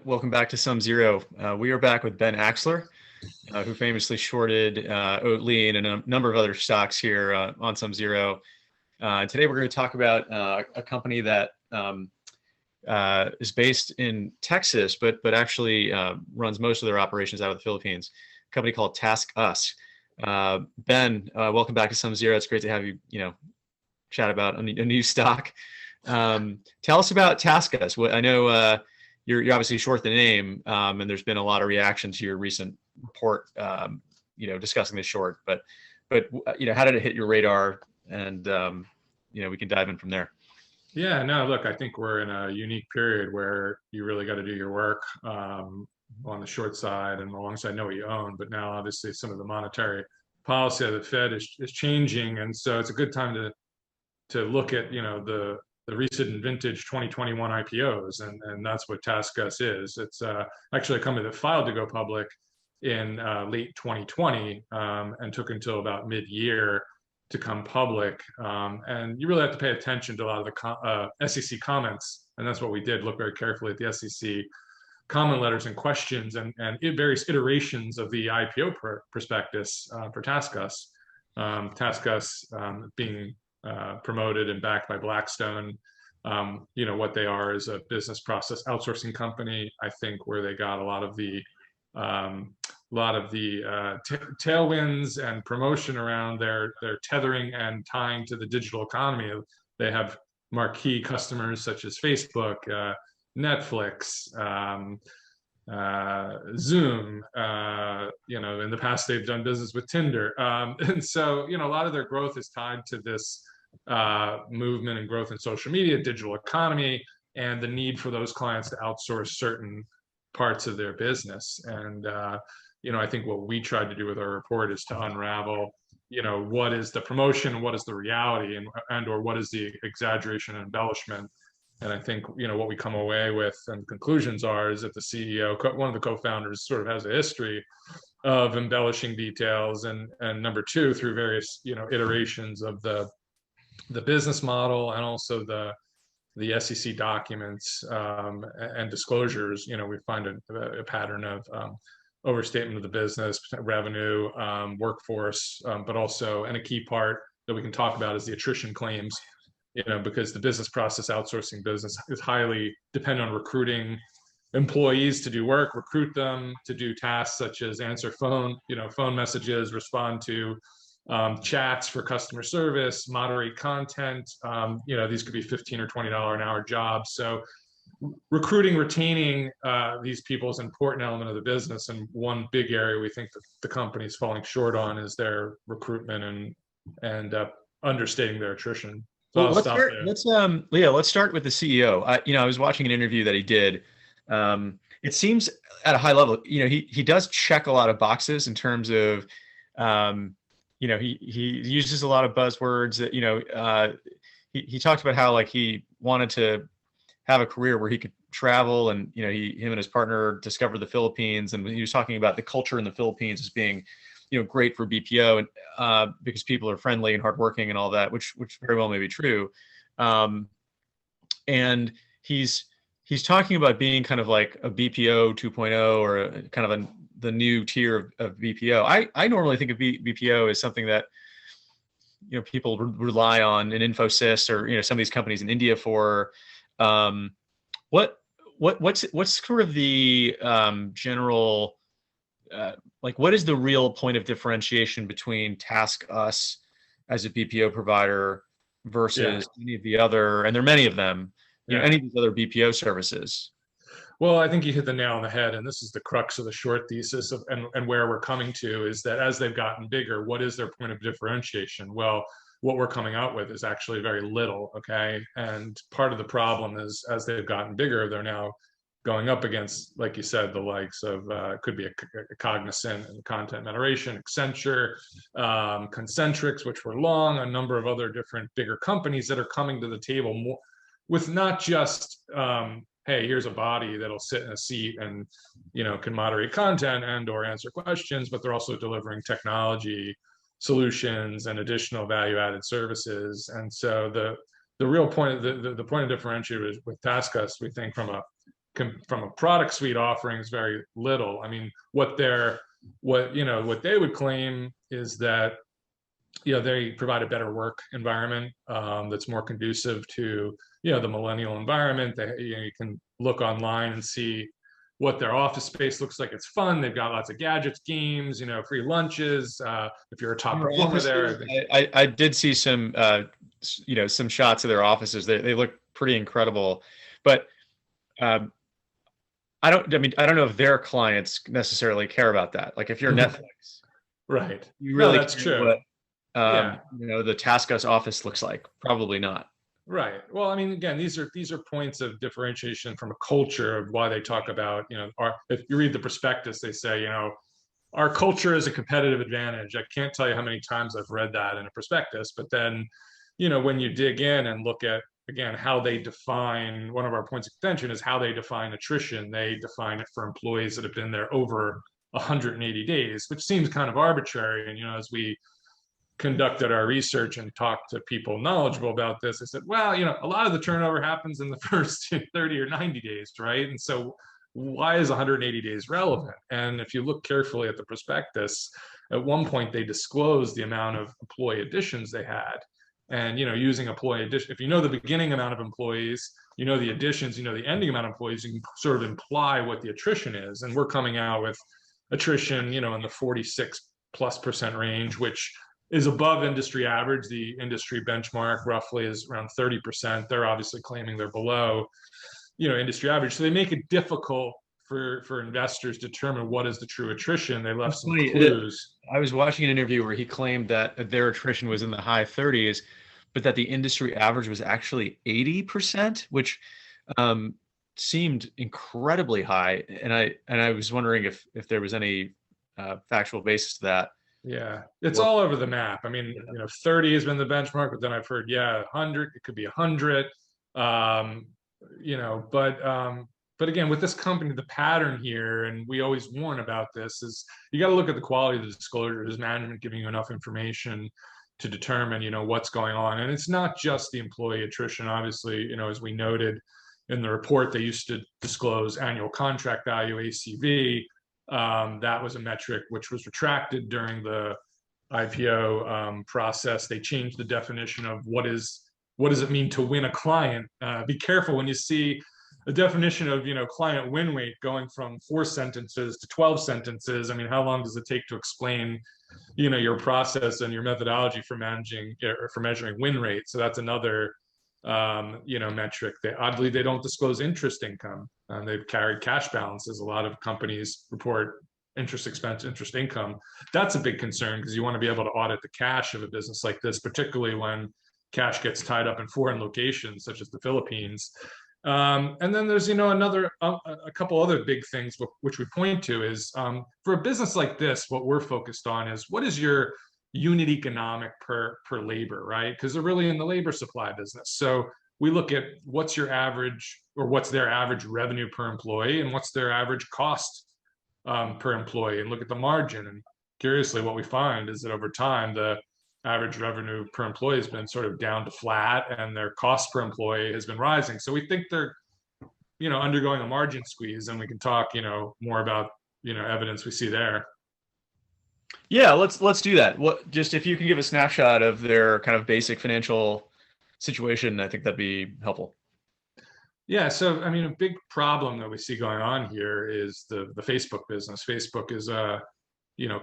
Welcome back to SumZero. We are back with Ben Axler, who famously shorted Oatly and a number of other stocks here on SumZero. Today we're going to talk about a company that is based in Texas, but actually runs most of their operations out of the Philippines. A company called TaskUs. Ben, welcome back to SumZero. It's great to have you, chat about a new stock. Tell us about TaskUs. I know. You're obviously short the name, and there's been a lot of reaction to your recent report, discussing the short. But how did it hit your radar? And we can dive in from there. Yeah, no, look, I think we're in a unique period where you really got to do your work on the short side and alongside know what you own. But now, obviously, some of the monetary policy of the Fed is changing, and so it's a good time to look at the recent vintage 2021 IPOs, and that's what TaskUs is. It's actually a company that filed to go public in late 2020 and took until about mid-year to come public. And you really have to pay attention to a lot of the SEC comments, and that's what we did, look very carefully at the SEC comment letters and questions and various iterations of the IPO prospectus for TaskUs. TaskUs being promoted and backed by Blackstone. What they are is a business process outsourcing company. I think where they got a lot of the tailwinds and promotion around their tethering and tying to the digital economy. They have marquee customers such as Facebook, Netflix, Zoom. In the past they've done business with Tinder, and so a lot of their growth is tied to this movement and growth in social media, digital economy, and the need for those clients to outsource certain parts of their business. And I think what we tried to do with our report is to unravel what is the promotion, what is the reality, and or what is the exaggeration and embellishment. And I think what we come away with and conclusions are is that the CEO, one of the co-founders, sort of has a history of embellishing details, and number two, through various iterations of the business model and also the SEC documents and disclosures, we find a pattern of overstatement of the business, revenue, workforce, but also, and a key part that we can talk about is the attrition claims, because the business process outsourcing business is highly dependent on recruiting employees to do work, recruit them to do tasks such as answer phone messages, respond to chats for customer service, moderate content. These could be $15 or $20 an hour jobs. So recruiting, retaining these people is an important element of the business. And one big area we think that the company is falling short on is their recruitment and understating their attrition. So well, let's start with the CEO. I was watching an interview that he did. It seems at a high level, he does check a lot of boxes in terms of he uses a lot of buzzwords that, he talked about how he wanted to have a career where he could travel, and, him and his partner discovered the Philippines. And he was talking about the culture in the Philippines as being, great for BPO, and because people are friendly and hardworking and all that, which very well may be true. And he's talking about being kind of like a BPO 2.0 or a kind of the new tier of BPO. I normally think of BPO as something that people rely on in Infosys or some of these companies in India for. What's sort of the general what is the real point of differentiation between TaskUs as a BPO provider versus any of the other, and there are many of them, any of these other BPO services? Well, I think you hit the nail on the head, and this is the crux of the short thesis and where we're coming to is that as they've gotten bigger, what is their point of differentiation? Well, what we're coming out with is actually very little, okay? And part of the problem is as they've gotten bigger, they're now going up against, like you said, the likes of, could be a Cognizant and content moderation, Accenture, Concentrix, which were long, a number of other different bigger companies that are coming to the table more, with not just, hey, here's a body that'll sit in a seat and, can moderate content and or answer questions, but they're also delivering technology solutions and additional value-added services. And so the real point, the point of differentiator with TaskUs, we think from a from a product suite offerings, very little. I mean, what they would claim is that they provide a better work environment that's more conducive to the millennial environment. You can look online and see what their office space looks like. It's fun. They've got lots of gadgets, games, free lunches. If you're a top performer there, I did see some some shots of their offices. They look pretty incredible, but I don't know if their clients necessarily care about that. Like if you're Netflix, right? You really that's true. What, the TaskUs office looks like. Probably not. Right. Well, I mean, again, these are points of differentiation from a culture of why they talk about, if you read the prospectus, they say, our culture is a competitive advantage. I can't tell you how many times I've read that in a prospectus, but then, when you dig in and look at, again, how they define, one of our points of contention is how they define attrition. They define it for employees that have been there over 180 days, which seems kind of arbitrary. And, as we conducted our research and talked to people knowledgeable about this, I said, well, a lot of the turnover happens in the first 30 or 90 days, right? And so why is 180 days relevant? And if you look carefully at the prospectus, at one point they disclosed the amount of employee additions they had. And, using employee addition, if you know the beginning amount of employees, the additions, the ending amount of employees, you can sort of imply what the attrition is. And we're coming out with attrition, in the 46+% range, which is above industry average. The industry benchmark roughly is around 30%. They're obviously claiming they're below, industry average. So they make it difficult for investors to determine what is the true attrition. They left some clues. I was watching an interview where he claimed that their attrition was in the high 30s, but that the industry average was actually 80%, which seemed incredibly high. And I was wondering if there was any factual basis to that. Yeah, it's all over the map. I mean, 30 has been the benchmark, but then I've heard, 100, it could be 100. But again, with this company, the pattern here, and we always warn about this, is you got to look at the quality of the disclosure. Is management giving you enough information to determine, what's going on? And it's not just the employee attrition. Obviously, as we noted in the report, they used to disclose annual contract value, ACV. That was a metric which was retracted during the IPO process. They changed the definition of what does it mean to win a client. Be careful when you see a definition of client win rate going from 4 sentences to 12 sentences. I mean, how long does it take to explain your process and your methodology for managing or for measuring win rate? So that's another metric. Oddly, they don't disclose interest income. They've carried cash balances. A lot of companies report interest expense, interest income. That's a big concern because you want to be able to audit the cash of a business like this, particularly when cash gets tied up in foreign locations such as the Philippines. And then there's a couple other big things which we point to is for a business like this, what we're focused on is what is your unit economic per labor, right? Because they're really in the labor supply business. So we look at what's your average or what's their average revenue per employee and what's their average cost per employee, and look at the margin. And curiously, what we find is that over time, the average revenue per employee has been sort of down to flat, and their cost per employee has been rising. So we think they're, undergoing a margin squeeze, and we can talk, more about, evidence we see there. Yeah, let's do that. Just if you can give a snapshot of their kind of basic financial situation, I think that'd be helpful. Yeah, so I mean, a big problem that we see going on here is the Facebook business. Facebook is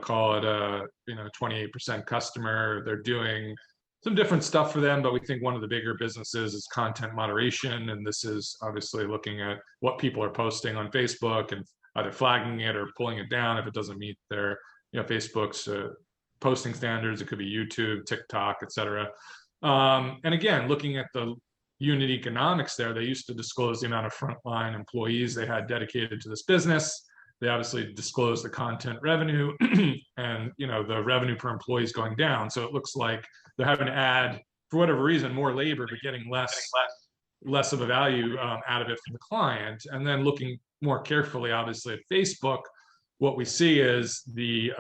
call it a 28% customer. They're doing some different stuff for them, but we think one of the bigger businesses is content moderation, and this is obviously looking at what people are posting on Facebook and either flagging it or pulling it down if it doesn't meet their Facebook's posting standards. It could be YouTube, TikTok, etc. And again, looking at the unit economics there, they used to disclose the amount of frontline employees they had dedicated to this business. They obviously disclosed the content revenue and the revenue per employee is going down. So it looks like they're having to add, for whatever reason, more labor, but getting less of a value out of it from the client. And then looking more carefully, obviously, at Facebook, what we see is the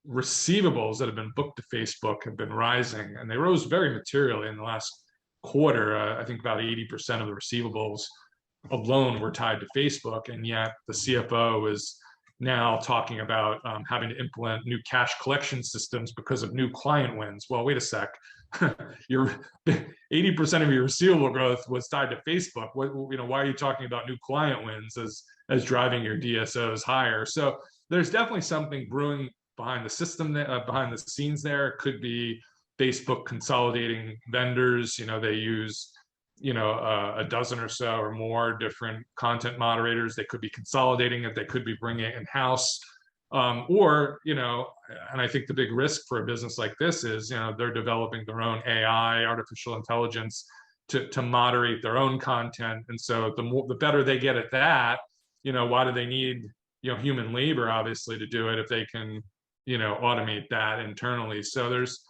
receivables that have been booked to Facebook have been rising, and they rose very materially in the last quarter. I think about 80% of the receivables alone were tied to Facebook, and yet the CFO is now talking about having to implement new cash collection systems because of new client wins. Well, wait a sec. Your 80% of your receivable growth was tied to Facebook. Why are you talking about new client wins as driving your DSOs higher? So there's definitely something brewing behind the system, behind the scenes there. It could be Facebook consolidating vendors. They use a dozen or so or more different content moderators. They could be consolidating it. They could be bringing it in-house. And I think the big risk for a business like this is, they're developing their own AI, artificial intelligence, to moderate their own content. And so the better they get at that, why do they need, human labor, obviously, to do it if they can, automate that internally? So there's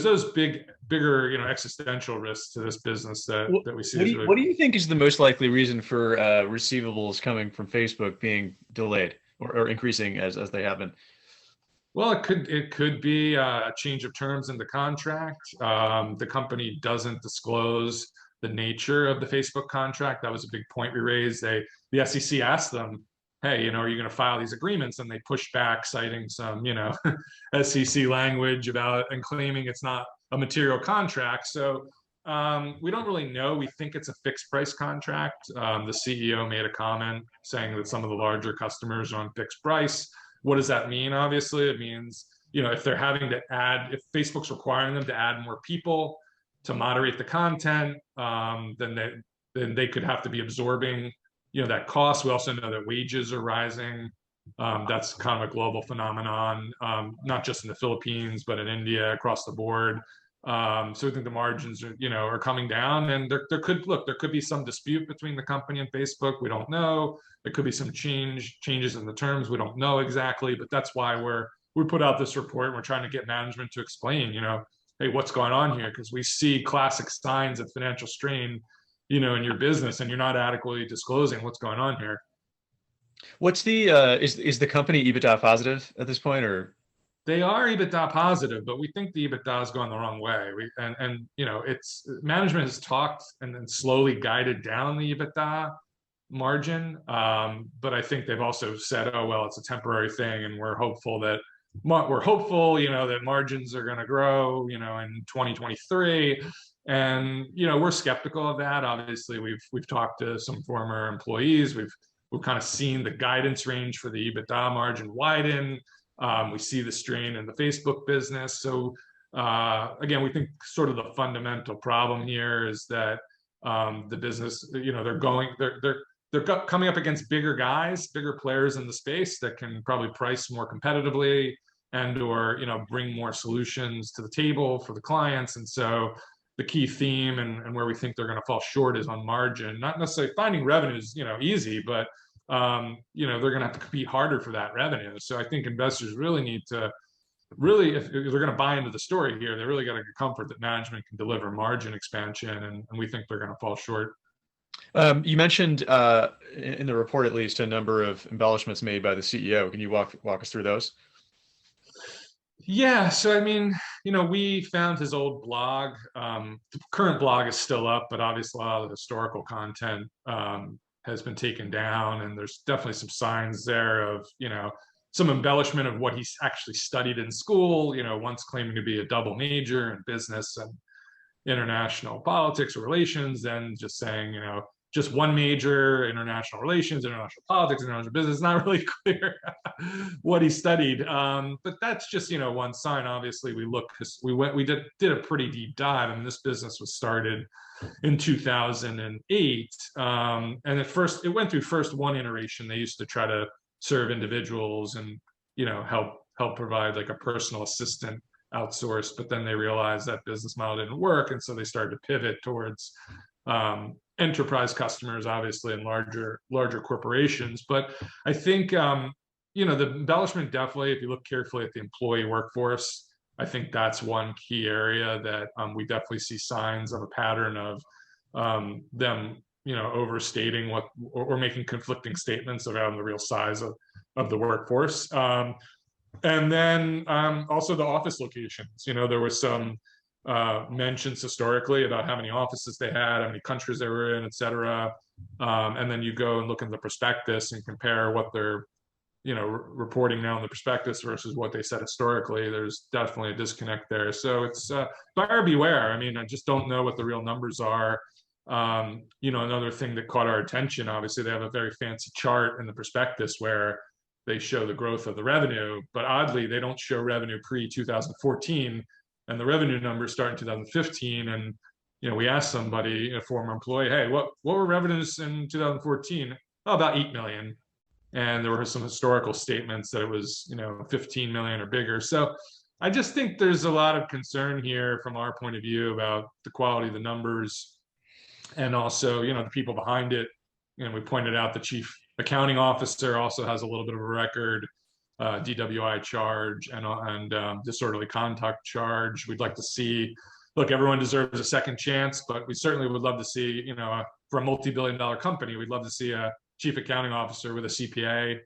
those bigger, existential risks to this business that we see. What do you think is the most likely reason for receivables coming from Facebook being delayed or increasing as they have been? Well, it could be a change of terms in the contract. The company doesn't disclose the nature of the Facebook contract. That was a big point we raised. The SEC asked them, hey, are you going to file these agreements? And they pushed back, citing some, SEC language about and claiming it's not a material contract. So we don't really know. We think it's a fixed price contract. The CEO made a comment saying that some of the larger customers are on fixed price. What does that mean? Obviously, it means, if they're having to if Facebook's requiring them to add more people to moderate the content, then they could have to be absorbing that cost. We also know that wages are rising. That's kind of a global phenomenon, not just in the Philippines, but in India, across the board. So we think the margins are coming down, and there could be some dispute between the company and Facebook. We don't know. There could be some changes in the terms. We don't know exactly, but that's why we put out this report, and we're trying to get management to explain, hey, what's going on here? Because we see classic signs of financial strain, in your business, and you're not adequately disclosing what's going on here. What's the is the company EBITDA positive at this point, or? They are EBITDA positive, but we think the EBITDA has gone the wrong way. It's management has talked and then slowly guided down the EBITDA margin, but I think they've also said, oh well, it's a temporary thing, and we're hopeful that that margins are going to grow, in 2023. And we're skeptical of that. Obviously, we've talked to some former employees. We've kind of seen the guidance range for the EBITDA margin widen. We see the strain in the Facebook business. So again, we think sort of the fundamental problem here is that the business, they're coming up against bigger guys, bigger players in the space that can probably price more competitively and/or bring more solutions to the table for the clients. And so the key theme and where we think they're going to fall short is on margin. Not necessarily finding revenues, easy, but they're going to have to compete harder for that revenue. So I think investors really need to if they're going to buy into the story here, they really got to get comfort that management can deliver margin expansion, and we think they're going to fall short. You mentioned in the report, at least, a number of embellishments made by the CEO. Can you walk us through those? Yeah, so I mean, we found his old blog. The current blog is still up, but obviously a lot of the historical content has been taken down, and there's definitely some signs there of, some embellishment of what he's actually studied in school, once claiming to be a double major in business and international politics or relations, then just saying, just one major, international relations, international politics, international business. It's not really clear what he studied, but that's just one sign. Obviously, we did a pretty deep dive. I mean, this business was started in 2008, and at first it went through one iteration. They used to try to serve individuals and help provide like a personal assistant outsourced, but then they realized that business model didn't work, and so they started to pivot towards enterprise customers, obviously, and larger corporations. But I think the embellishment, definitely, if you look carefully at the employee workforce, I think that's one key area that we definitely see signs of a pattern of them overstating what or making conflicting statements around the real size of the workforce. And then also the office locations. There was some mentions historically about how many offices they had, how many countries they were in, et cetera. And then you go and look in the prospectus and compare what they're reporting now in the prospectus versus what they said historically. There's definitely a disconnect there. So it's buyer beware. I mean, I just don't know what the real numbers are. Another thing that caught our attention, obviously, they have a very fancy chart in the prospectus where they show the growth of the revenue, but oddly, they don't show revenue pre-2014, and the revenue numbers start in 2015. And we asked somebody, a former employee, hey, what were revenues in 2014? Oh, about 8 million. And there were some historical statements that it was 15 million or bigger. So I just think there's a lot of concern here from our point of view about the quality of the numbers, and also the people behind it. We pointed out the chief accounting officer also has a little bit of a record, DWI charge and disorderly conduct charge. We'd like to see, look, everyone deserves a second chance, but we certainly would love to see, for a multi-billion-dollar company, we'd love to see a chief accounting officer with a CPA,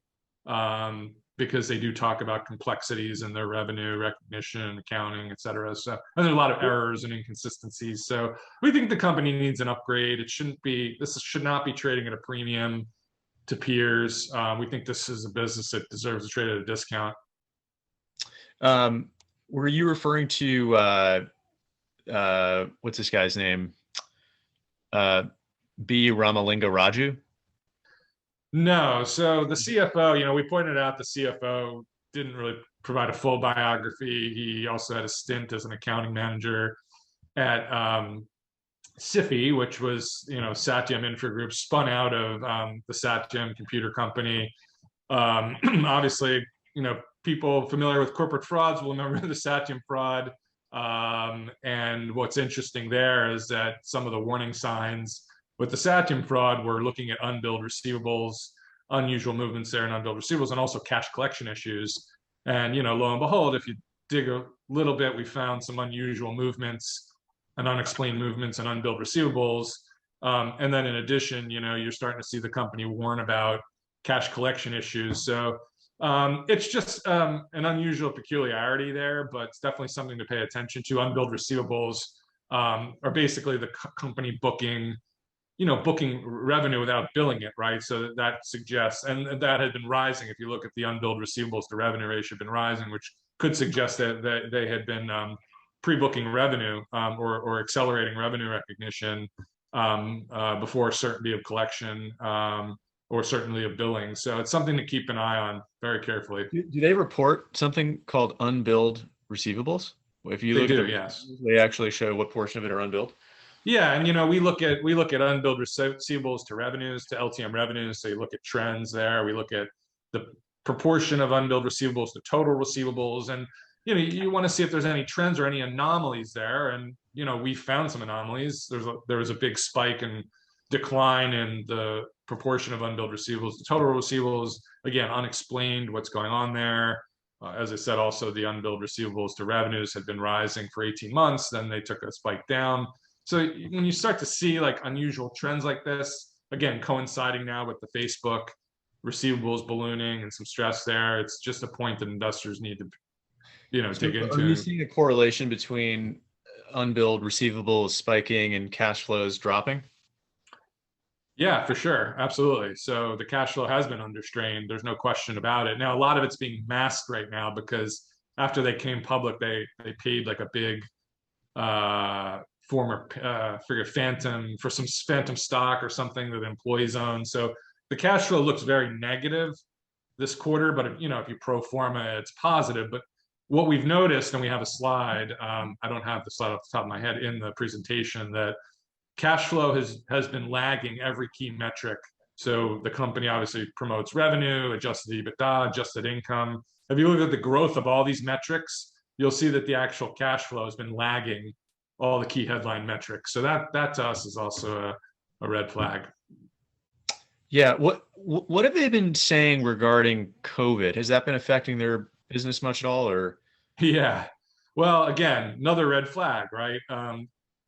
because they do talk about complexities in their revenue recognition, accounting, et cetera. So, and there are a lot of errors and inconsistencies. So we think the company needs an upgrade. This should not be trading at a premium to peers. We think this is a business that deserves to trade at a discount. Were you referring to, what's this guy's name? B. Ramalinga Raju? No. So the CFO, we pointed out the CFO didn't really provide a full biography. He also had a stint as an accounting manager at Sify, which was, Satyam Infra Group, spun out of the Satyam computer company. Obviously, people familiar with corporate frauds will remember the Satyam fraud. And what's interesting there is that some of the warning signs with the Satyam fraud, we're looking at unbilled receivables, unusual movements there in unbilled receivables, and also cash collection issues. And lo and behold, if you dig a little bit, we found some unusual movements and unexplained movements in unbilled receivables. And then in addition, you're starting to see the company warn about cash collection issues. So it's just an unusual peculiarity there, but it's definitely something to pay attention to. Unbilled receivables are basically the company booking revenue without billing it, right? So that suggests, and that had been rising. If you look at the unbilled receivables to revenue ratio, had been rising, which could suggest that they had been pre-booking revenue or accelerating revenue recognition before certainty of collection or certainty of billing. So it's something to keep an eye on very carefully. Do they report something called unbilled receivables? If you look at yes, they actually show what portion of it are unbilled. Yeah, and we look at unbilled receivables to revenues, to LTM revenues. So you look at trends there. We look at the proportion of unbilled receivables to total receivables, and you want to see if there's any trends or any anomalies there. And we found some anomalies. There was a big spike and decline in the proportion of unbilled receivables to total receivables. Again, unexplained what's going on there. As I said, also the unbilled receivables to revenues had been rising for 18 months. Then they took a spike down. So when you start to see like unusual trends like this, again, coinciding now with the Facebook receivables ballooning and some stress there, it's just a point that investors need to, dig into. Are you seeing a correlation between unbilled receivables spiking and cash flows dropping? Yeah, for sure. Absolutely. So the cash flow has been under strain. There's no question about it. Now, a lot of it's being masked right now because after they came public, they paid like a big former phantom for some phantom stock or something that employees own. So the cash flow looks very negative this quarter, but if you pro forma, it's positive. But what we've noticed, and we have a slide, I don't have the slide off the top of my head in the presentation, that cash flow has been lagging every key metric. So the company obviously promotes revenue, adjusted EBITDA, adjusted income. If you look at the growth of all these metrics, you'll see that the actual cash flow has been lagging all the key headline metrics. So that to us is also a red flag. Yeah. What have they been saying regarding COVID? Has that been affecting their business much at all, or? Yeah. Well, again, another red flag, right?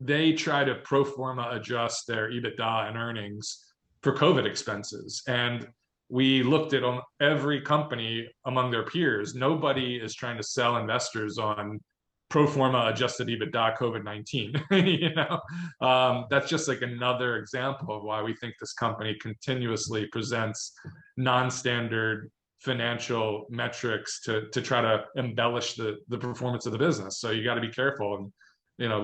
They try to pro forma adjust their EBITDA and earnings for COVID expenses. And we looked at every company among their peers. Nobody is trying to sell investors on pro forma adjusted EBITDA COVID-19. That's just like another example of why we think this company continuously presents non-standard financial metrics to try to embellish the performance of the business. So you got to be careful and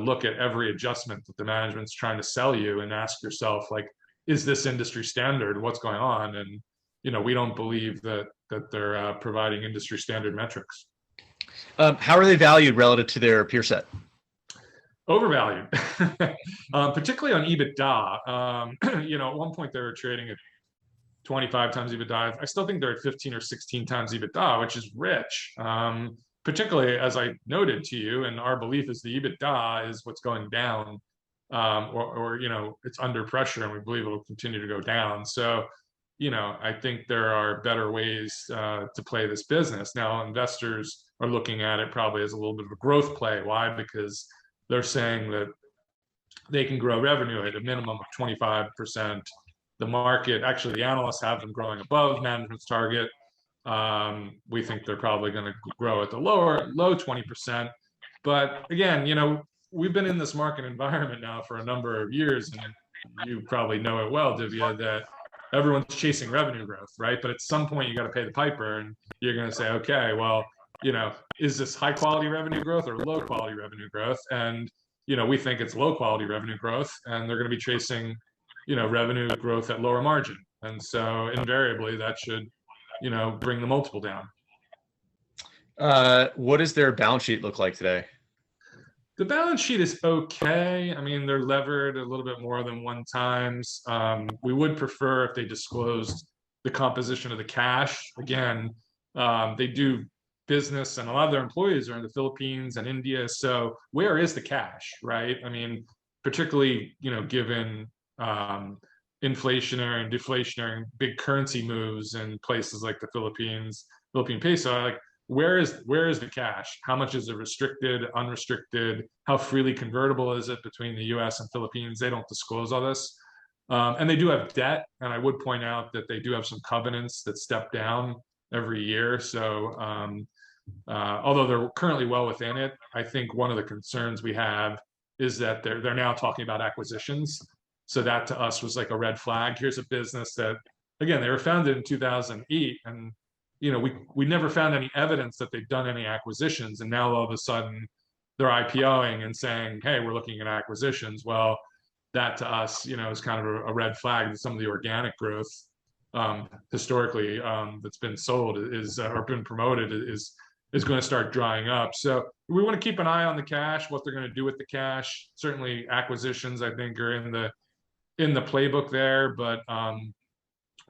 look at every adjustment that the management's trying to sell you and ask yourself, like, is this industry standard? What's going on? And we don't believe that they're providing industry standard metrics. How are they valued relative to their peer set? Overvalued, particularly on EBITDA. At one point they were trading at 25 times EBITDA. I still think they're at 15 or 16 times EBITDA, which is rich. Particularly, as I noted to you, and our belief is the EBITDA is what's going down, or it's under pressure, and we believe it will continue to go down. So, I think there are better ways to play this business. Now, investors are looking at it probably as a little bit of a growth play. Why? Because they're saying that they can grow revenue at a minimum of 25%. The market, actually, the analysts have them growing above management's target. We think they're probably going to grow at the low 20%. But again, we've been in this market environment now for a number of years, and you probably know it well, Divya, that everyone's chasing revenue growth, right? But at some point you got to pay the piper, and you're going to say, okay, well, is this high quality revenue growth or low quality revenue growth? And we think it's low quality revenue growth, and they're going to be chasing revenue growth at lower margin. And so invariably that should bring the multiple down. What does their balance sheet look like today? The balance sheet is okay. I mean, they're levered a little bit more than 1 times. We would prefer if they disclosed the composition of the cash. Again, they do business, and a lot of their employees are in the Philippines and India. So where is the cash, right? I mean, particularly, given inflationary and deflationary big currency moves in places like the Philippines, Philippine peso, like, where is the cash? How much is it restricted, unrestricted? How freely convertible is it between the US and Philippines? They don't disclose all this. And they do have debt. And I would point out that they do have some covenants that step down every year. So although they're currently well within it, I think one of the concerns we have is that they're now talking about acquisitions. So that to us was like a red flag. Here's a business that, again, they were founded in 2008, and we never found any evidence that they've done any acquisitions, and now all of a sudden they're IPOing and saying, hey, we're looking at acquisitions. Well, that to us, is kind of a red flag that some of the organic growth historically that's been sold or been promoted is going to start drying up. So we want to keep an eye on the cash, what they're going to do with the cash. Certainly acquisitions, I think, are in the playbook there, but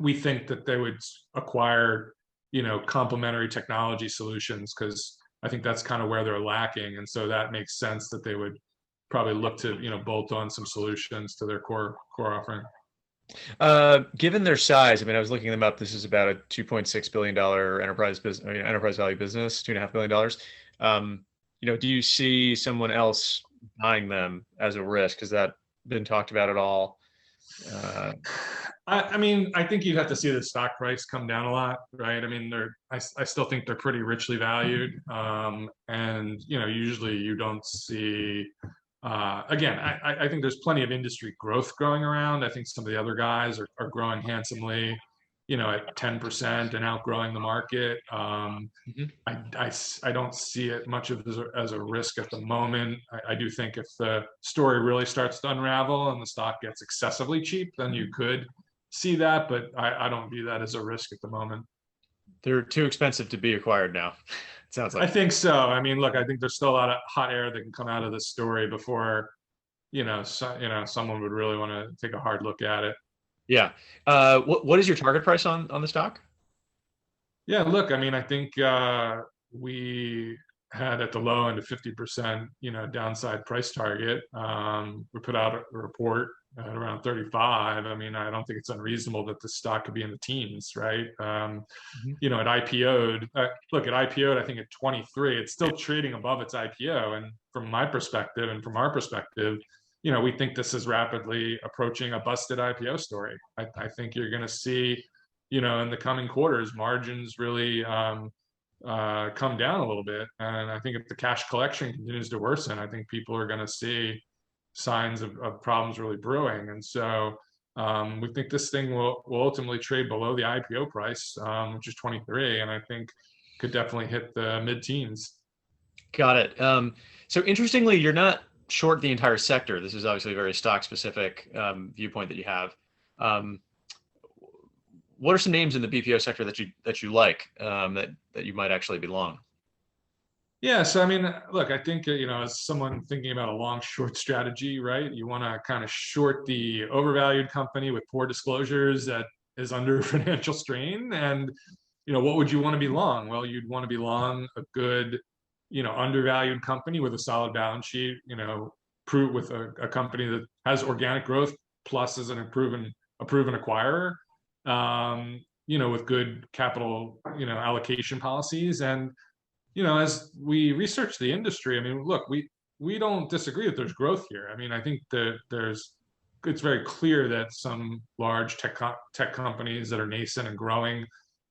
we think that they would acquire complementary technology solutions, because I think that's kind of where they're lacking. And so that makes sense that they would probably look to, bolt on some solutions to their core offering. Given their size, I mean, I was looking them up. This is about a $2.6 billion enterprise value business, $2.5 billion. Do you see someone else buying them as a risk? Has that been talked about at all? I mean, I think you'd have to see the stock price come down a lot, right? I mean, I still think they're pretty richly valued. And, usually you don't see, again, I think there's plenty of industry growth going around. I think some of the other guys are growing handsomely, at 10% and outgrowing the market. I don't see it much of as a risk at the moment. I do think if the story really starts to unravel and the stock gets excessively cheap, then you could see that, but I don't view that as a risk at the moment. They're too expensive to be acquired now. It sounds like. I think so. I mean, look, I think there's still a lot of hot air that can come out of this story before, someone would really want to take a hard look at it. Yeah. What is your target price on the stock? Yeah, look, I mean, I think we had at the low end of 50%, downside price target. We put out a report at around 35. I mean, I don't think it's unreasonable that the stock could be in the teens, right? At IPO'd, look, at IPO'd, I think at 23, it's still trading above its IPO. And from my perspective and from our perspective, we think this is rapidly approaching a busted IPO story. I think you're going to see, in the coming quarters, margins really, come down a little bit. And I think if the cash collection continues to worsen, I think people are going to see signs of problems really brewing. And so we think this thing will ultimately trade below the IPO price, which is 23, and I think could definitely hit the mid-teens. Got it. So interestingly, you're not short the entire sector. This is obviously a very stock specific viewpoint that you have. Um, what are some names in the BPO sector that you like that you might actually be long? Yeah, so I mean, look, I think as someone thinking about a long short strategy, right? You want to kind of short the overvalued company with poor disclosures that is under financial strain, and what would you want to be long? Well, you'd want to be long a good, undervalued company with a solid balance sheet, prove with a company that has organic growth plus is a proven acquirer, with good capital, allocation policies. And as we research the industry, I mean, look, we don't disagree that there's growth here. I mean, I think that it's very clear that some large tech companies that are nascent and growing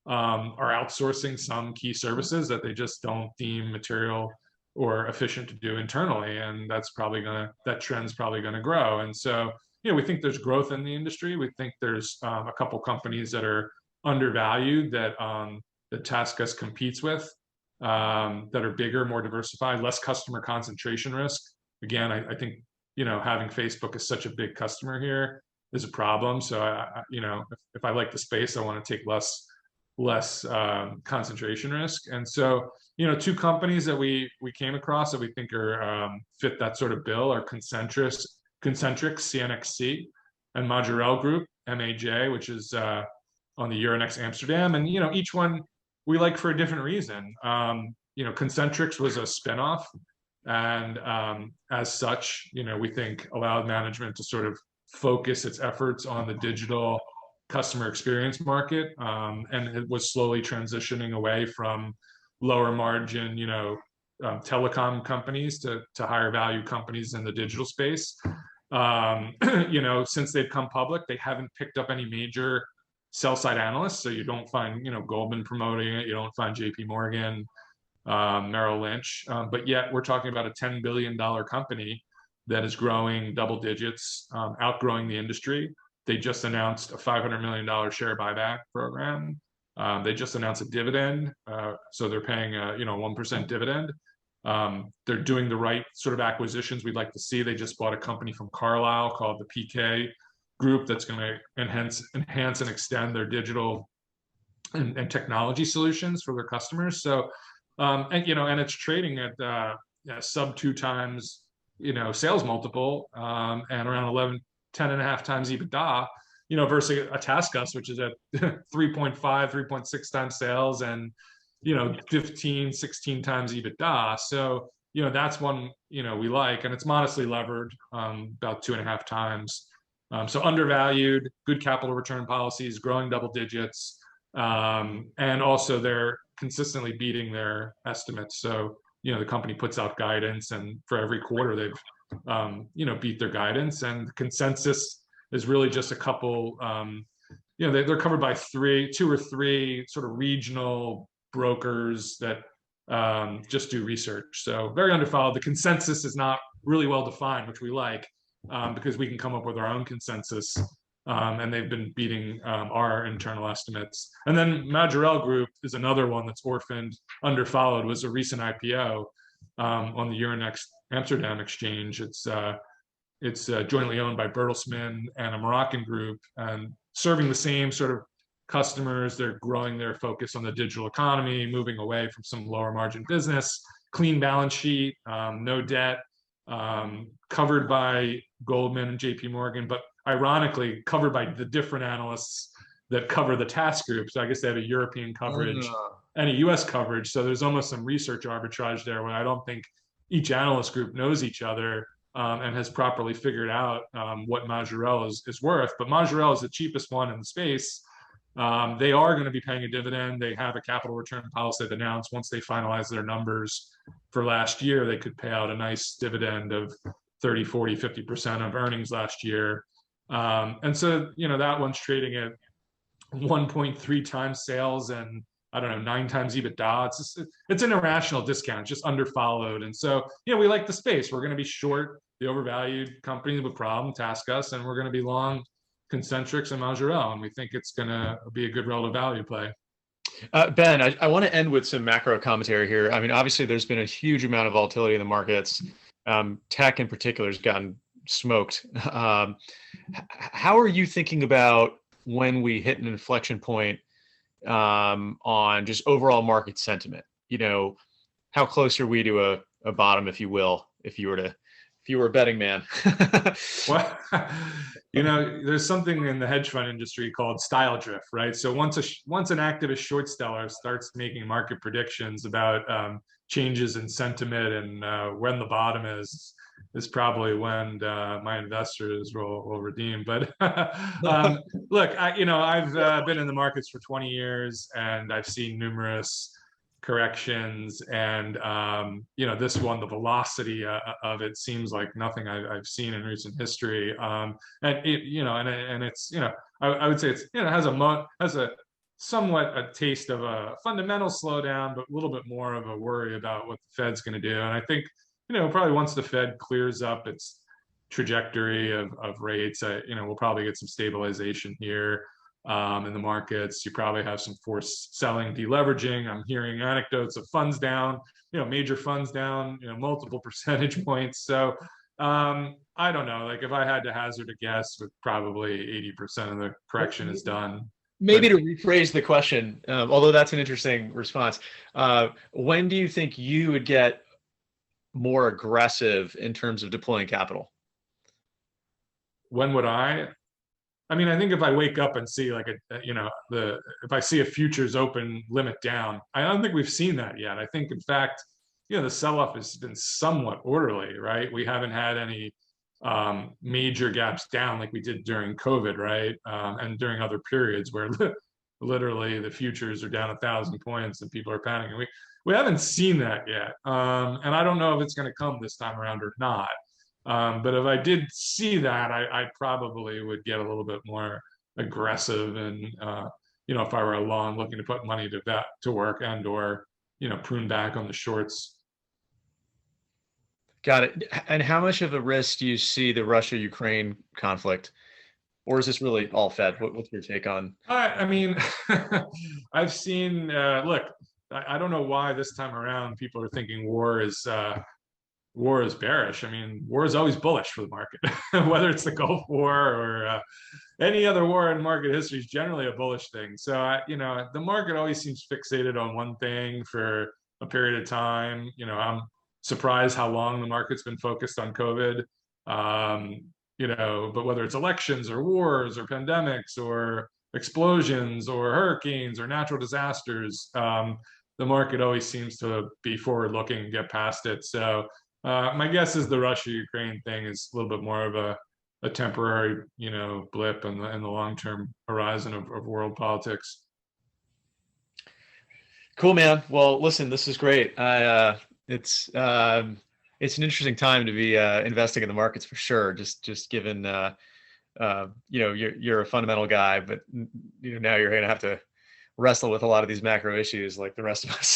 are outsourcing some key services that they just don't deem material or efficient to do internally, and that trend's probably gonna grow. And so, we think there's growth in the industry. We think there's a couple companies that are undervalued that TaskUs competes with, that are bigger, more diversified, less customer concentration risk. Again, I think having Facebook as such a big customer here is a problem. So if I like the space, I want to take less concentration risk. And so two companies that we came across that we think are fit that sort of bill are Concentrix, CNXC, and Majorel Group, MAJ, which is on the Euronext Amsterdam. And each one we like for a different reason. Concentrix was a spinoff, and as such, we think allowed management to sort of focus its efforts on the digital customer experience market, and it was slowly transitioning away from lower margin, telecom companies to higher value companies in the digital space. Since they've come public, they haven't picked up any major sell side analysts, so you don't find Goldman promoting it, you don't find JP Morgan, Merrill Lynch, but yet we're talking about a $10 billion company that is growing double digits, outgrowing the industry. They just announced a $500 million share buyback program. They just announced a dividend, so they're paying a 1% dividend. They're doing the right sort of acquisitions we'd like to see. They just bought a company from Carlyle called the PK Group that's going to enhance and extend their digital and technology solutions for their customers. So, and it's trading at sub 2 times sales multiple, and around 10.5 times EBITDA, versus a TaskUs, which is at 3.5, 3.6 times sales and 15, 16 times EBITDA. So that's one we like, and it's modestly levered, about 2.5 times. So undervalued, good capital return policies, growing double digits, and also they're consistently beating their estimates. So the company puts out guidance, and for every quarter they've beat their guidance. And the consensus is really just a couple. They're covered by 2 or 3 sort of regional brokers that just do research. So very underfollowed. The consensus is not really well defined, which we like, because we can come up with our own consensus, and they've been beating our internal estimates. And then Majorel Group is another one that's orphaned, underfollowed, was a recent IPO on the Euronext Amsterdam exchange. It's jointly owned by Bertelsmann and a Moroccan group, and serving the same sort of customers. They're growing their focus on the digital economy, moving away from some lower margin business, clean balance sheet, no debt, covered by Goldman and JP Morgan, but ironically covered by the different analysts that cover the task group. So I guess they have a European coverage and a US coverage. So there's almost some research arbitrage there where I don't think each analyst group knows each other, and has properly figured out what Majorel is worth. But Majorel is the cheapest one in the space. They are going to be paying a dividend. They have a capital return policy they've announced. Once they finalize their numbers for last year, they could pay out a nice dividend of 30, 40, 50% of earnings last year. And so, that one's trading at 1.3 times sales and I don't know, 9 times EBITDA. It's an irrational discount, just underfollowed. And so, we like the space. We're going to be short the overvalued companies with problem, TaskUs, and we're going to be long Concentrix and Majorel, and we think it's going to be a good relative value play. Ben, I want to end with some macro commentary here. I mean, obviously, there's been a huge amount of volatility in the markets. Tech in particular has gotten smoked. How are you thinking about when we hit an inflection point on just overall market sentiment? How close are we to a bottom, if you will, if you were a betting man? Well, there's something in the hedge fund industry called style drift, right? So once an activist short seller starts making market predictions about changes in sentiment and when the bottom is probably when my investors will redeem. But look, I've been in the markets for 20 years, and I've seen numerous corrections, and this one, the velocity of it seems like nothing I've seen in recent history, and it's I would say it's has a somewhat a taste of a fundamental slowdown, but a little bit more of a worry about what the Fed's going to do. And I think probably once the Fed clears up its trajectory of rates, we'll probably get some stabilization here in the markets. You probably have some forced selling, deleveraging. I'm hearing anecdotes of funds down, major funds down, multiple percentage points. So I don't know. Like, if I had to hazard a guess, with probably 80% of the correction is done. Maybe to rephrase the question, although that's an interesting response, when do you think you would get more aggressive in terms of deploying capital? When would I mean, I think if I wake up and see like if I see a futures open limit down, I don't think we've seen that yet. I think, in fact, the sell-off has been somewhat orderly, right? We haven't had any major gaps down like we did during COVID, right? And during other periods where literally the futures are down 1,000 points and people are panicking. We haven't seen that yet, and I don't know if it's going to come this time around or not. But if I did see that, I probably would get a little bit more aggressive, and if I were a long looking to put money to work and/or prune back on the shorts. Got it. And how much of a risk do you see the Russia-Ukraine conflict, or is this really all Fed? What's your take on? I mean, I've seen. Look, I don't know why this time around people are thinking war is bearish. I mean, war is always bullish for the market, whether it's the Gulf War or any other war in market history is generally a bullish thing. So, the market always seems fixated on one thing for a period of time. I'm surprised how long the market's been focused on COVID. But whether it's elections or wars or pandemics or explosions or hurricanes or natural disasters, the market always seems to be forward-looking and get past it. So my guess is the Russia-Ukraine thing is a little bit more of a temporary, blip in the long-term horizon of world politics. Cool, man. Well, listen, this is great. It's an interesting time to be investing in the markets for sure. Just given you're a fundamental guy, but now you're going to have to wrestle with a lot of these macro issues like the rest of us.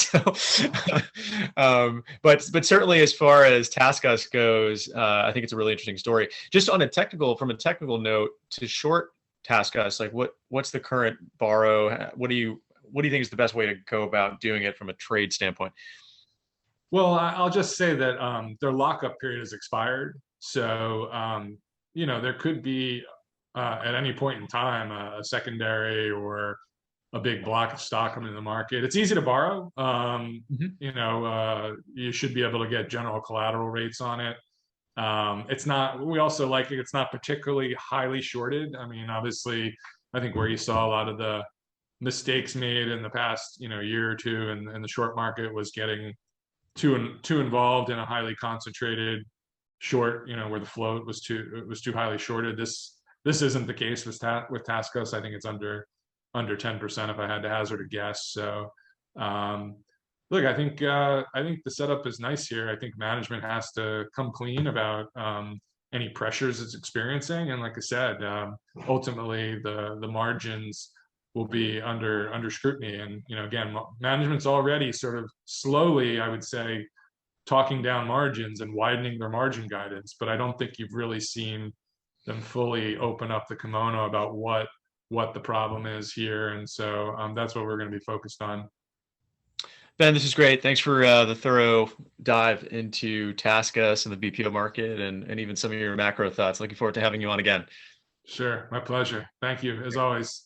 So, but certainly as far as TaskUs goes, I think it's a really interesting story. Just from a technical note, to short TaskUs, like what's the current borrow? What do you think is the best way to go about doing it from a trade standpoint? Well, I'll just say that their lockup period has expired. So, there could be at any point in time a secondary or a big block of stock coming in the market. It's easy to borrow. You should be able to get general collateral rates on it. It's not, we also like it. It's not particularly highly shorted. I mean, obviously, I think where you saw a lot of the mistakes made in the past, year or two in the short market was getting too involved in a highly concentrated short, where the float was too highly shorted. This isn't the case with TaskUs. I think it's under 10% if I had to hazard a guess. So, look, I think the setup is nice here. I think management has to come clean about any pressures it's experiencing, and like I said, ultimately the margins will be under scrutiny. And again, management's already sort of slowly, I would say, talking down margins and widening their margin guidance, but I don't think you've really seen them fully open up the kimono about what the problem is here. And so that's what we're going to be focused on. Ben, this is great. Thanks for the thorough dive into TaskUs and the BPO market and even some of your macro thoughts. Looking forward to having you on again. Sure. My pleasure. Thank you, as always.